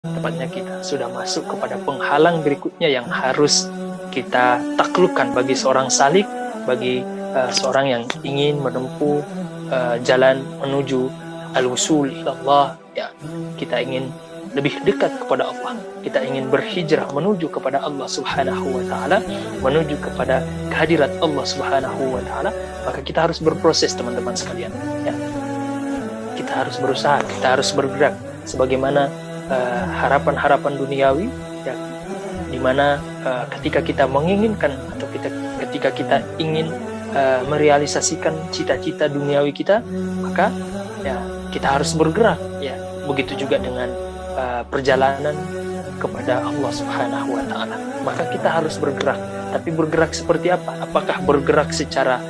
tepatnya kita sudah masuk kepada penghalang berikutnya yang harus kita taklukkan bagi seorang salik, bagi seorang yang ingin menempuh jalan menuju al-wusul ilallah, ya, kita ingin lebih dekat kepada Allah, kita ingin berhijrah menuju kepada Allah Subhanahu wa taala, menuju kepada kehadirat Allah Subhanahu wa taala, maka kita harus berproses, teman-teman sekalian, ya. Kita harus berusaha, kita harus bergerak sebagaimana harapan-harapan duniawi, ya, di mana ketika kita menginginkan atau ketika kita ingin merealisasikan cita-cita duniawi kita, maka ya kita harus bergerak, ya. Begitu juga dengan perjalanan kepada Allah Subhanahu wa taala, maka kita harus bergerak. Tapi bergerak seperti apa? Apakah bergerak secara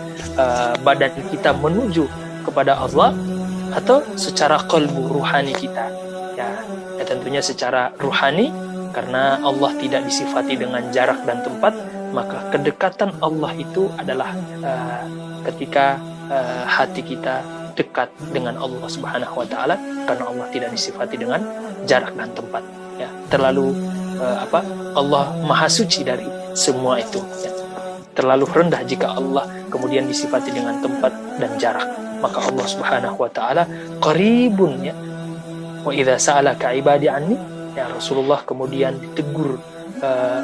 badan kita menuju kepada Allah, atau secara qalbu, ruhani kita? Ya, tentunya secara ruhani, karena Allah tidak disifati dengan jarak dan tempat, maka kedekatan Allah itu adalah ketika hati kita dekat dengan Allah Subhanahu wa taala, karena Allah tidak disifati dengan jarak dan tempat, ya. Terlalu Allah maha suci dari semua itu, ya. Terlalu rendah jika Allah kemudian disifati dengan tempat dan jarak. Maka Allah Subhanahu wa taala qaribun, ya. Wa idza sa'alaka ibadi anni, ya, Rasulullah kemudian ditegur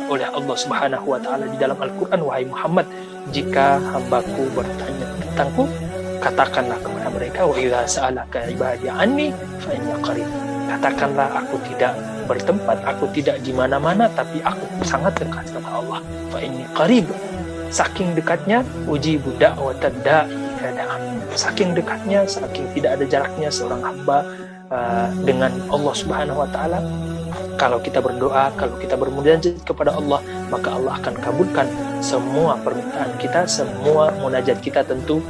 oleh Allah Subhanahu wa taala di dalam Al-Qur'an, wahai Muhammad, jika hambaku bertanya tentangku, katakanlah kepada mereka, wa idza sa'alaka ibadi anni fa inni qarib. Katakanlah, aku tidak bertempat, aku tidak di mana-mana, tapi aku sangat dekat kepada Allah. Fa inni qarib. Saking dekatnya, ujibu da'watad da'i idza da'an. Saking dekatnya, saking tidak ada jaraknya seorang hamba dengan Allah Subhanahu wa taala. Kalau kita berdoa, kalau kita bermunajat kepada Allah, maka Allah akan kabulkan semua permintaan kita, semua munajat kita. Tentu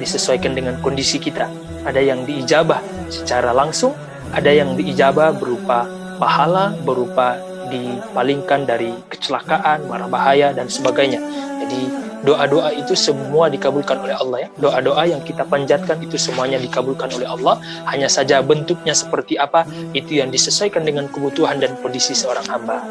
disesuaikan dengan kondisi kita. Ada yang diijabah secara langsung, ada yang diijabah berupa pahala, berupa dipalingkan dari kecelakaan, mara bahaya, dan sebagainya. Jadi doa-doa itu semua dikabulkan oleh Allah, ya. Doa-doa yang kita panjatkan itu semuanya dikabulkan oleh Allah. Hanya saja bentuknya seperti apa, itu yang disesuaikan dengan kebutuhan dan kondisi seorang hamba.